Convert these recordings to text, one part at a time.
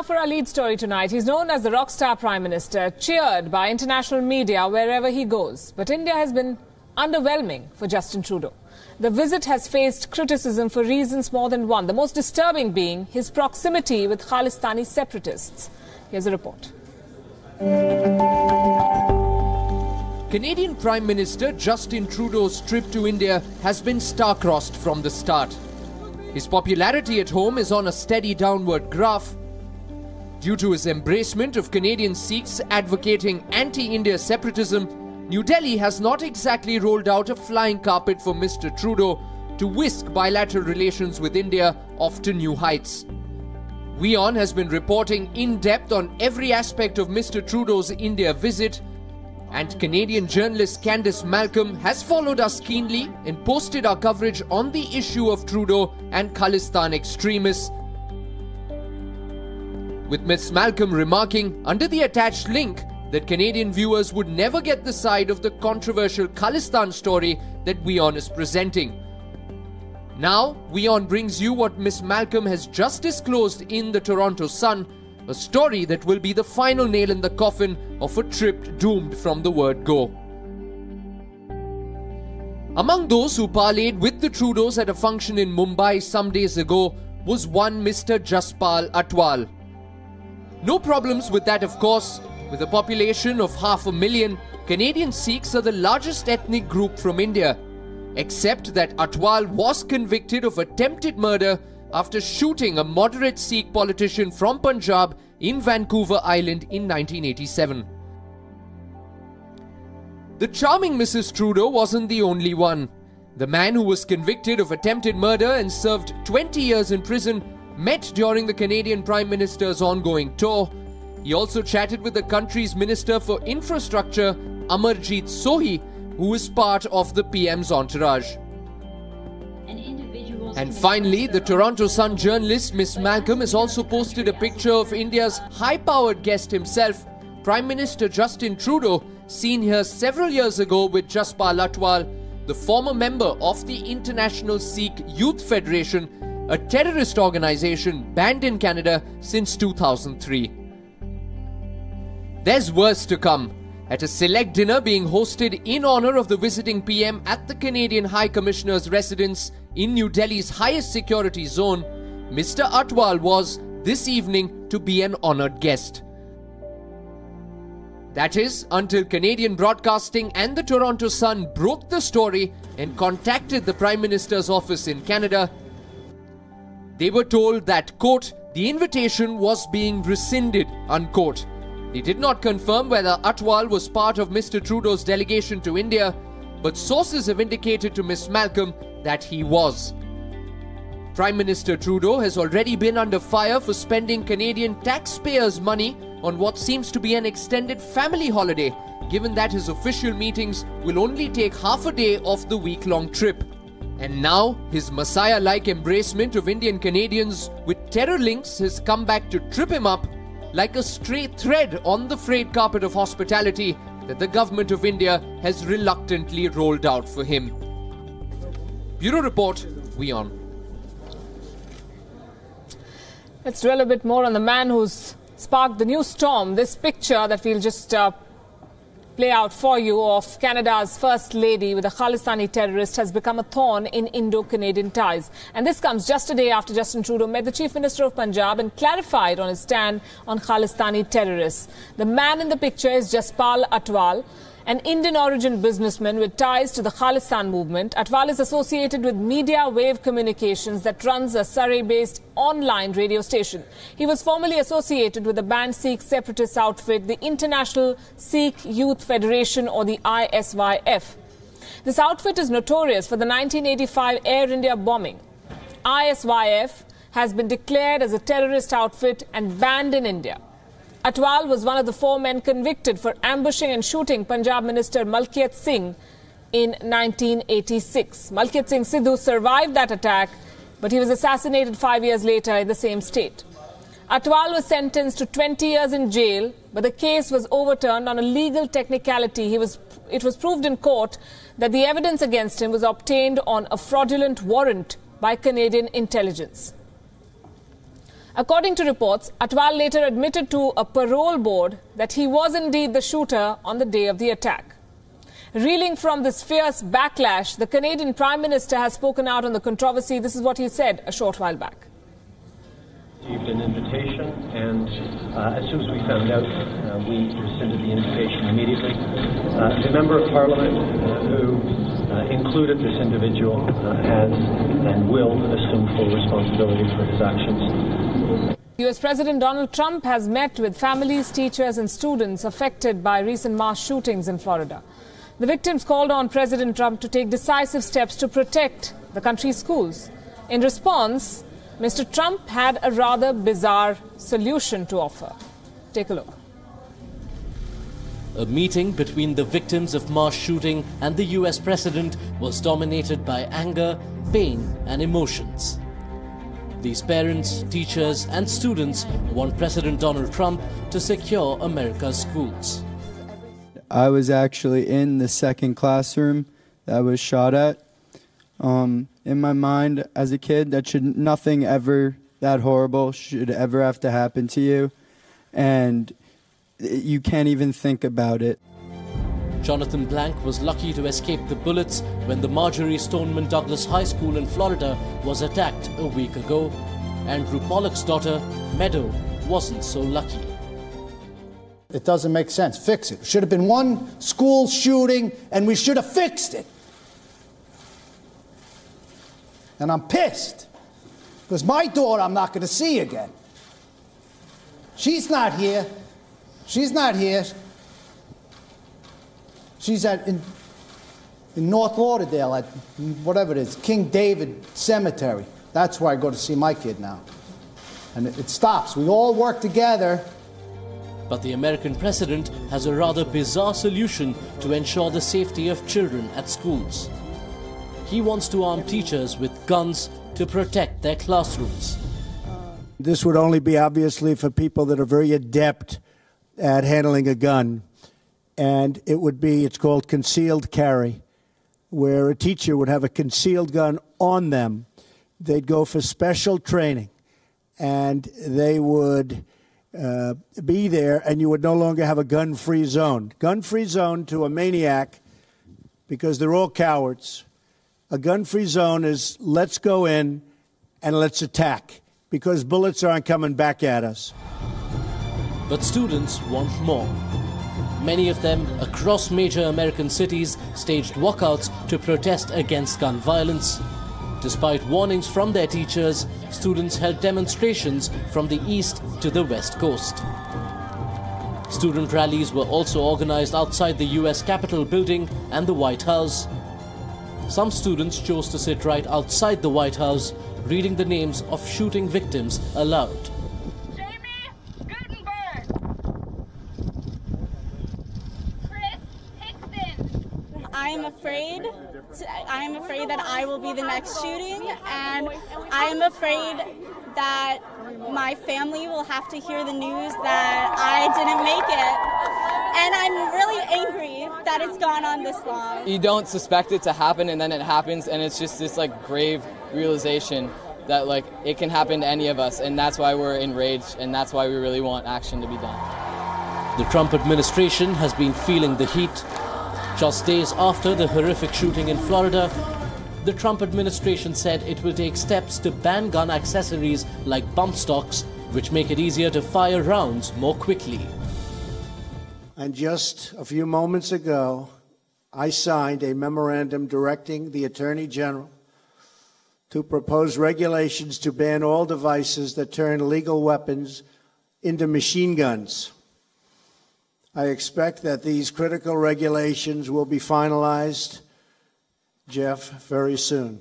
Now for our lead story tonight. He's known as the rock star Prime Minister, cheered by international media wherever he goes. But India has been underwhelming for Justin Trudeau. The visit has faced criticism for reasons more than one, the most disturbing being his proximity with Khalistani separatists. Here's a report. Canadian Prime Minister Justin Trudeau's trip to India has been star-crossed from the start. His popularity at home is on a steady downward graph. Due to his embracement of Canadian Sikhs advocating anti-India separatism, New Delhi has not exactly rolled out a flying carpet for Mr. Trudeau to whisk bilateral relations with India off to new heights. WION has been reporting in depth on every aspect of Mr. Trudeau's India visit, and Canadian journalist Candice Malcolm has followed us keenly and posted our coverage on the issue of Trudeau and Khalistan extremists, with Ms. Malcolm remarking under the attached link that Canadian viewers would never get the side of the controversial Khalistan story that WION is presenting. Now, WION brings you what Ms. Malcolm has just disclosed in the Toronto Sun, a story that will be the final nail in the coffin of a trip doomed from the word go. Among those who parlayed with the Trudeaus at a function in Mumbai some days ago was one Mr. Jaspal Atwal. No problems with that, of course. With a population of 500,000, Canadian Sikhs are the largest ethnic group from India, except that Atwal was convicted of attempted murder after shooting a moderate Sikh politician from Punjab in Vancouver Island in 1987. The charming Mrs. Trudeau wasn't the only one. The man who was convicted of attempted murder and served 20 years in prison met during the Canadian Prime Minister's ongoing tour. He also chatted with the country's Minister for Infrastructure, Amarjeet Sohi, who is part of the PM's entourage. And finally, the Toronto Sun journalist Ms. Malcolm has also posted a picture of India's high-powered guest himself, Prime Minister Justin Trudeau, seen here several years ago with Jaspal Atwal, the former member of the International Sikh Youth Federation, a terrorist organization banned in Canada since 2003. There's worse to come. At a select dinner being hosted in honor of the visiting PM at the Canadian High Commissioner's residence in New Delhi's highest security zone, Mr. Atwal was, this evening, to be an honored guest. That is, until Canadian Broadcasting and the Toronto Sun broke the story and contacted the Prime Minister's office in Canada. They were told that, quote, the invitation was being rescinded, unquote. They did not confirm whether Atwal was part of Mr. Trudeau's delegation to India, but sources have indicated to Ms. Malcolm that he was. Prime Minister Trudeau has already been under fire for spending Canadian taxpayers' money on what seems to be an extended family holiday, given that his official meetings will only take half a day of the week-long trip. And now, his messiah-like embracement of Indian Canadians with terror links has come back to trip him up like a stray thread on the frayed carpet of hospitality that the government of India has reluctantly rolled out for him. Bureau Report, WION. Let's dwell a bit more on the man who's sparked the new storm. This picture that we'll just play out for you of Canada's First Lady with a Khalistani terrorist has become a thorn in Indo-Canadian ties. And this comes just a day after Justin Trudeau met the Chief Minister of Punjab and clarified on his stand on Khalistani terrorists. The man in the picture is Jaspal Atwal, an Indian origin businessman with ties to the Khalistan movement. Atwal is associated with Media Wave Communications that runs a Surrey-based online radio station. He was formerly associated with the banned Sikh separatist outfit, the International Sikh Youth Federation, or the ISYF. This outfit is notorious for the 1985 Air India bombing. ISYF has been declared as a terrorist outfit and banned in India. Atwal was one of the 4 men convicted for ambushing and shooting Punjab Minister Malkiyat Singh in 1986. Malkiyat Singh Sidhu survived that attack, but he was assassinated 5 years later in the same state. Atwal was sentenced to 20 years in jail, but the case was overturned on a legal technicality. It was proved in court that the evidence against him was obtained on a fraudulent warrant by Canadian intelligence. According to reports, Atwal later admitted to a parole board that he was indeed the shooter on the day of the attack. Reeling from this fierce backlash, the Canadian Prime Minister has spoken out on the controversy. This is what he said a short while back. Received an invitation, and as soon as we found out, we rescinded the invitation immediately. The Member of Parliament who included this individual has and will assume full responsibility for his actions. US President Donald Trump has met with families, teachers and students affected by recent mass shootings in Florida. The victims called on President Trump to take decisive steps to protect the country's schools. In response, Mr. Trump had a rather bizarre solution to offer. Take a look. A meeting between the victims of mass shooting and the US president was dominated by anger, pain and emotions. These parents, teachers and students want President Donald Trump to secure America's schools. I was actually in the second classroom that was shot at. In my mind, as a kid, nothing ever that horrible should ever have to happen to you, and you can't even think about it. Jonathan Blank was lucky to escape the bullets when the Marjorie Stoneman Douglas High School in Florida was attacked a week ago. Andrew Pollock's daughter, Meadow, wasn't so lucky. It doesn't make sense. Fix it. Should have been one school shooting, and we should have fixed it. And I'm pissed, because my daughter I'm not going to see again. She's not here. She's not here. She's in North Lauderdale at whatever it is, King David Cemetery. That's where I go to see my kid now. And it stops. We all work together. But the American president has a rather bizarre solution to ensure the safety of children at schools. He wants to arm teachers with guns to protect their classrooms. This would only be obviously for people that are very adept at handling a gun. And it's called concealed carry, where a teacher would have a concealed gun on them. They'd go for special training, and they would be there, and you would no longer have a gun-free zone. Gun-free zone to a maniac, because they're all cowards. A gun-free zone is let's go in and let's attack, because bullets aren't coming back at us. But students want more. Many of them across major American cities staged walkouts to protest against gun violence. Despite warnings from their teachers, students held demonstrations from the east to the west coast. Student rallies were also organized outside the US Capitol building and the White House. Some students chose to sit right outside the White House, reading the names of shooting victims aloud. I am afraid that I will be the next shooting, and I am afraid that my family will have to hear the news that I didn't make it. And I'm really angry that it's gone on this long. You don't suspect it to happen, and then it happens, and it's just this grave realization that it can happen to any of us, and that's why we're enraged, and that's why we really want action to be done. The Trump administration has been feeling the heat. Just days after the horrific shooting in Florida, the Trump administration said it will take steps to ban gun accessories like bump stocks, which make it easier to fire rounds more quickly. And just a few moments ago, I signed a memorandum directing the Attorney General to propose regulations to ban all devices that turn legal weapons into machine guns. I expect that these critical regulations will be finalized, Jeff, very soon.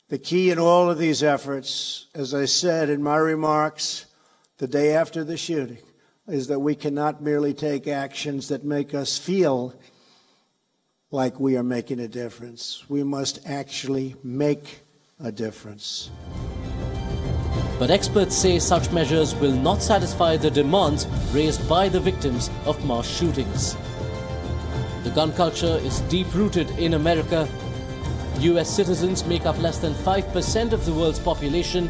The key in all of these efforts, as I said in my remarks the day after the shooting, is that we cannot merely take actions that make us feel like we are making a difference. We must actually make a difference. But experts say such measures will not satisfy the demands raised by the victims of mass shootings. The gun culture is deep-rooted in America. US citizens make up less than 5% of the world's population,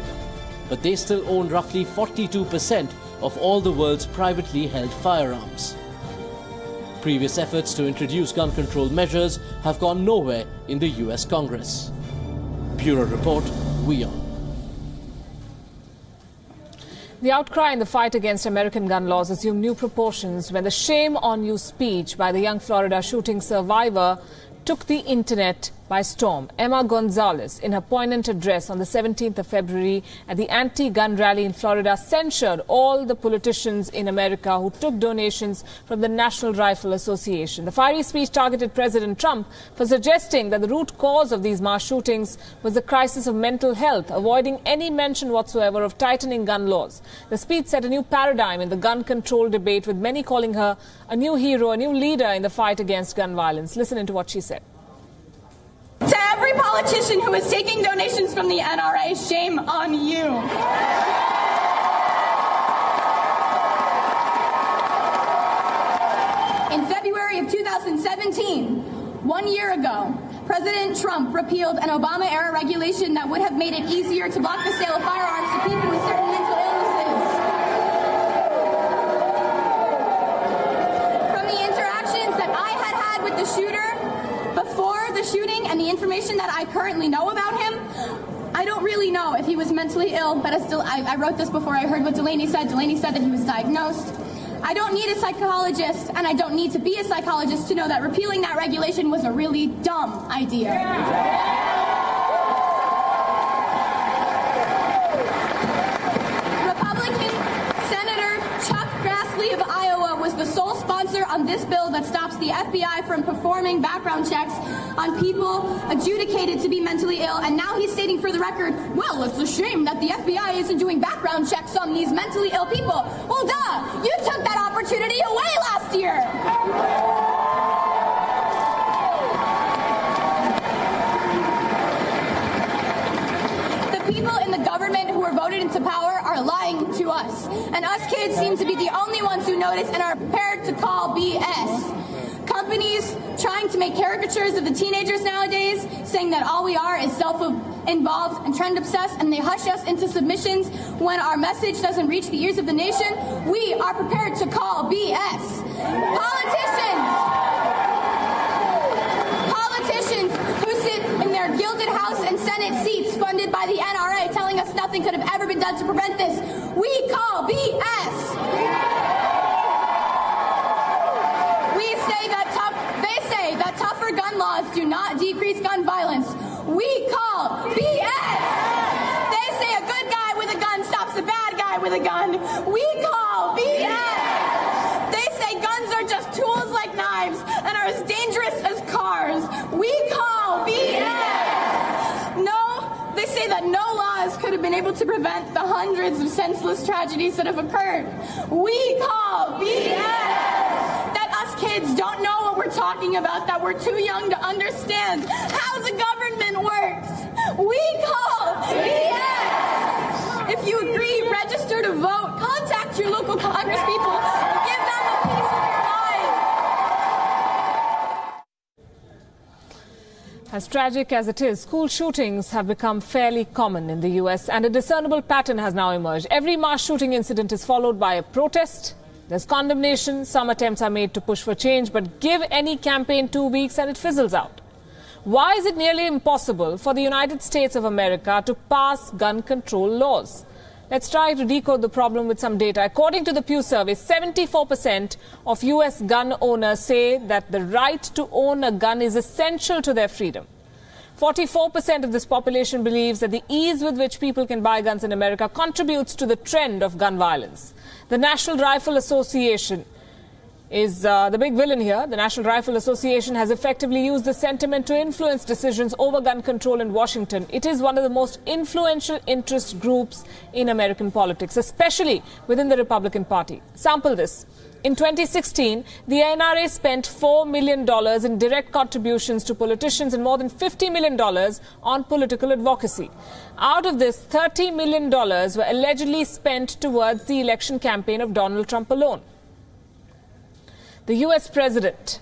but they still own roughly 42% of all the world's privately held firearms. Previous efforts to introduce gun control measures have gone nowhere in the US Congress. Bureau Report, WION. The outcry in the fight against American gun laws assumed new proportions when the "shame on you" speech by the young Florida shooting survivor took the internet by storm. Emma Gonzalez, in her poignant address on the 17th of February at the anti-gun rally in Florida, censured all the politicians in America who took donations from the National Rifle Association. The fiery speech targeted President Trump for suggesting that the root cause of these mass shootings was the crisis of mental health, avoiding any mention whatsoever of tightening gun laws. The speech set a new paradigm in the gun control debate, with many calling her a new hero, a new leader in the fight against gun violence. Listen into what she said. To every politician who is taking donations from the NRA, shame on you. In February of 2017, 1 year ago, President Trump repealed an Obama-era regulation that would have made it easier to block the sale of firearms to people with certain mental illnesses. From the interactions that I had with the shooter before the shooting and the information that I currently know about him, I don't really know if he was mentally ill, but I wrote this before I heard what Delaney said. Delaney said that he was diagnosed. I don't need a psychologist, and I don't need to be a psychologist to know that repealing that regulation was a really dumb idea. Republican Senator Chuck Grassley of Iowa was the sole sponsor on this bill that stops the FBI from performing background checks on people adjudicated to be mentally ill, and now he's stating for the record, well, it's a shame that the FBI isn't doing background checks on these mentally ill people. Well, duh! You took that opportunity away last year! The people in the government who were voted into power are lying to us, and us kids seem to be the only ones who notice and are prepared to call BS. Companies trying to make caricatures of the teenagers nowadays, saying that all we are is self-involved and trend-obsessed, and they hush us into submissions when our message doesn't reach the ears of the nation. We are prepared to call BS. Politicians who sit in their gilded House and Senate seats funded by the NRA telling us nothing could have ever been done to prevent this. We call BS. They say that tougher gun laws do not decrease gun violence. We call BS. They say a good guy with a gun stops a bad guy with a gun. We call BS. They say guns are just tools like knives and are as dangerous as cars. We call BS. No, they say that no laws could have been able to prevent the hundreds of senseless tragedies that have occurred. We call BS. Kids don't know what we're talking about, that we're too young to understand how the government works. We call BS. If you agree, register to vote. Contact your local congresspeople. Give them a piece of your mind. As tragic as it is, school shootings have become fairly common in the US, and a discernible pattern has now emerged. Every mass shooting incident is followed by a protest. There's condemnation, some attempts are made to push for change, but give any campaign 2 weeks and it fizzles out. Why is it nearly impossible for the United States of America to pass gun control laws? Let's try to decode the problem with some data. According to the Pew survey, 74% of US gun owners say that the right to own a gun is essential to their freedom. 44% of this population believes that the ease with which people can buy guns in America contributes to the trend of gun violence. The National Rifle Association is the big villain here. The National Rifle Association has effectively used the sentiment to influence decisions over gun control in Washington. It is one of the most influential interest groups in American politics, especially within the Republican Party. Sample this. In 2016, the NRA spent $4 million in direct contributions to politicians and more than $50 million on political advocacy. Out of this, $30 million were allegedly spent towards the election campaign of Donald Trump alone. The US president.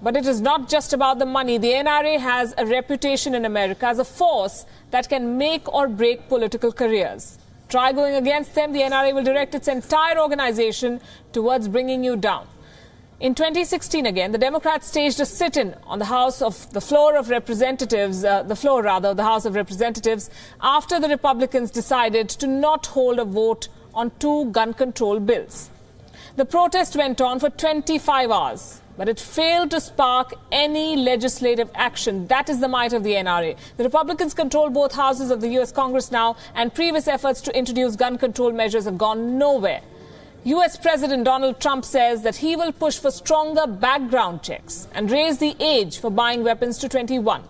But it is not just about the money. The NRA has a reputation in America as a force that can make or break political careers. Try going against them, the NRA will direct its entire organization towards bringing you down. In 2016 again, the Democrats staged a sit-in on the House of the floor of Representatives, of the House of Representatives, after the Republicans decided to not hold a vote on 2 gun control bills. The protest went on for 25 hours, but it failed to spark any legislative action. That is the might of the NRA. The Republicans control both houses of the U.S. Congress now, and previous efforts to introduce gun control measures have gone nowhere. U.S. President Donald Trump says that he will push for stronger background checks and raise the age for buying weapons to 21.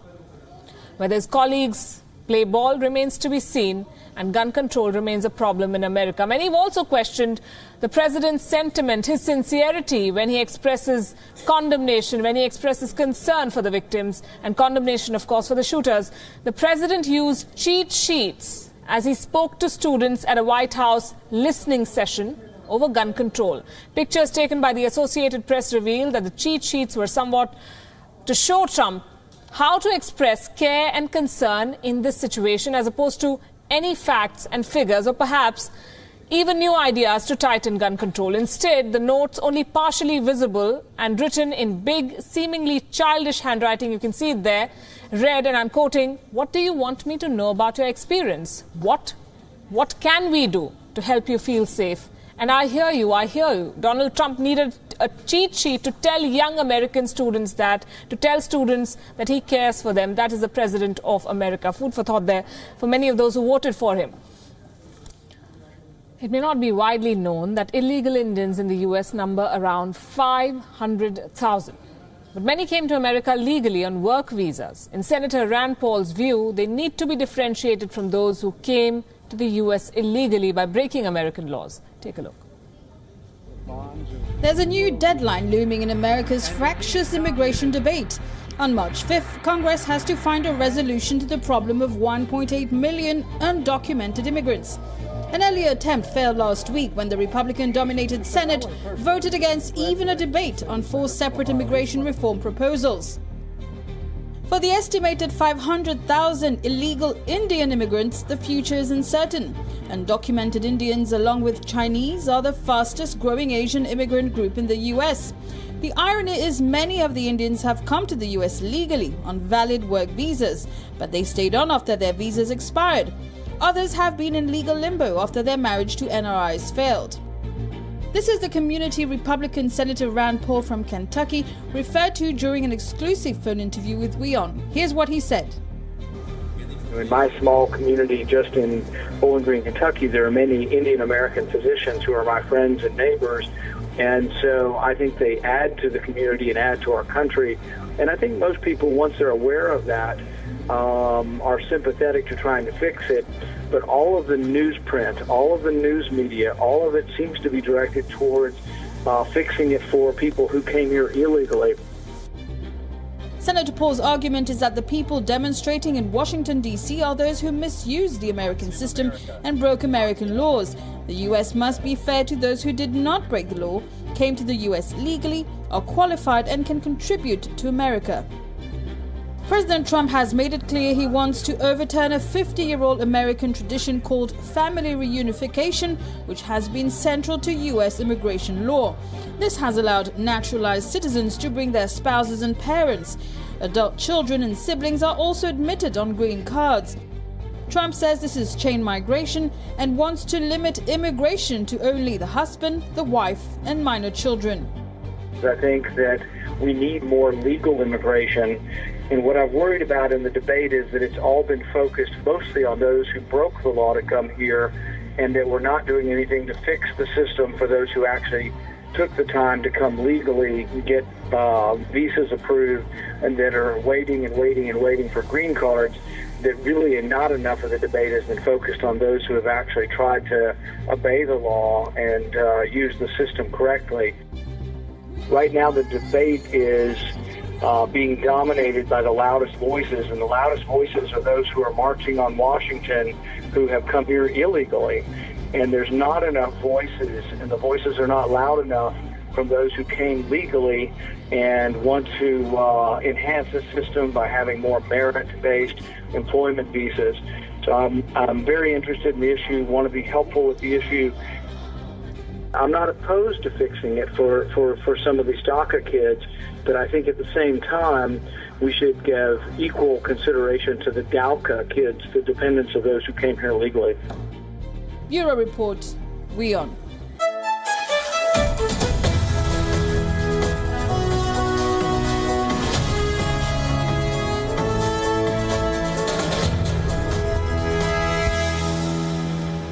Whether his colleagues play ball remains to be seen, and gun control remains a problem in America. Many have also questioned the president's sentiment, his sincerity when he expresses condemnation, when he expresses concern for the victims, and condemnation, of course, for the shooters. The president used cheat sheets as he spoke to students at a White House listening session over gun control. Pictures taken by the Associated Press reveal that the cheat sheets were somewhat to show Trump how to express care and concern in this situation, as opposed to any facts and figures, or perhaps even new ideas to tighten gun control. Instead, the notes, only partially visible and written in big, seemingly childish handwriting, you can see it there, read, and I'm quoting, "What do you want me to know about your experience? What can we do to help you feel safe? And I hear you, I hear you." Donald Trump needed a cheat sheet to tell young American students that, to tell students that he cares for them. That is the president of America. Food for thought there for many of those who voted for him. It may not be widely known that illegal Indians in the U.S. number around 500,000. But many came to America legally on work visas. In Senator Rand Paul's view, they need to be differentiated from those who came to the U.S. illegally by breaking American laws. Take a look. There's a new deadline looming in America's fractious immigration debate. On March 5th, Congress has to find a resolution to the problem of 1.8 million undocumented immigrants. An earlier attempt failed last week when the Republican-dominated Senate voted against even a debate on 4 separate immigration reform proposals. For the estimated 500,000 illegal Indian immigrants, the future is uncertain. Undocumented Indians, along with Chinese, are the fastest growing Asian immigrant group in the U.S. The irony is many of the Indians have come to the U.S. legally on valid work visas, but they stayed on after their visas expired. Others have been in legal limbo after their marriage to NRIs failed. This is the community Republican Senator Rand Paul from Kentucky referred to during an exclusive phone interview with WION. Here's what he said. In my small community just in Bowling Green, Kentucky, there are many Indian American physicians who are my friends and neighbors, and so I think they add to the community and add to our country. And I think most people, once they're aware of that, are sympathetic to trying to fix it. But all of the newsprint, all of the news media, all of it seems to be directed towards fixing it for people who came here illegally. Senator Paul's argument is that the people demonstrating in Washington, D.C. are those who misused the American system and broke American laws. The U.S. must be fair to those who did not break the law, came to the U.S. legally, are qualified and can contribute to America. President Trump has made it clear he wants to overturn a 50-year-old American tradition called family reunification, which has been central to U.S. immigration law. This has allowed naturalized citizens to bring their spouses and parents. Adult children and siblings are also admitted on green cards. Trump says this is chain migration and wants to limit immigration to only the husband, the wife, and minor children. I think that we need more legal immigration. And what I've worried about in the debate is that it's all been focused mostly on those who broke the law to come here, and that we're not doing anything to fix the system for those who actually took the time to come legally, get visas approved, and that are waiting and waiting and waiting for green cards. That really not enough of the debate has been focused on those who have actually tried to obey the law and use the system correctly. Right now the debate is being dominated by the loudest voices, and the loudest voices are those who are marching on Washington who have come here illegally. And there's not enough voices, and the voices are not loud enough from those who came legally and want to enhance the system by having more merit-based employment visas. So I'm very interested in the issue, want to be helpful with the issue. I'm not opposed to fixing it for some of these DACA kids, but I think at the same time we should give equal consideration to the DACA kids, the dependents of those who came here legally. Bureau Report, WION.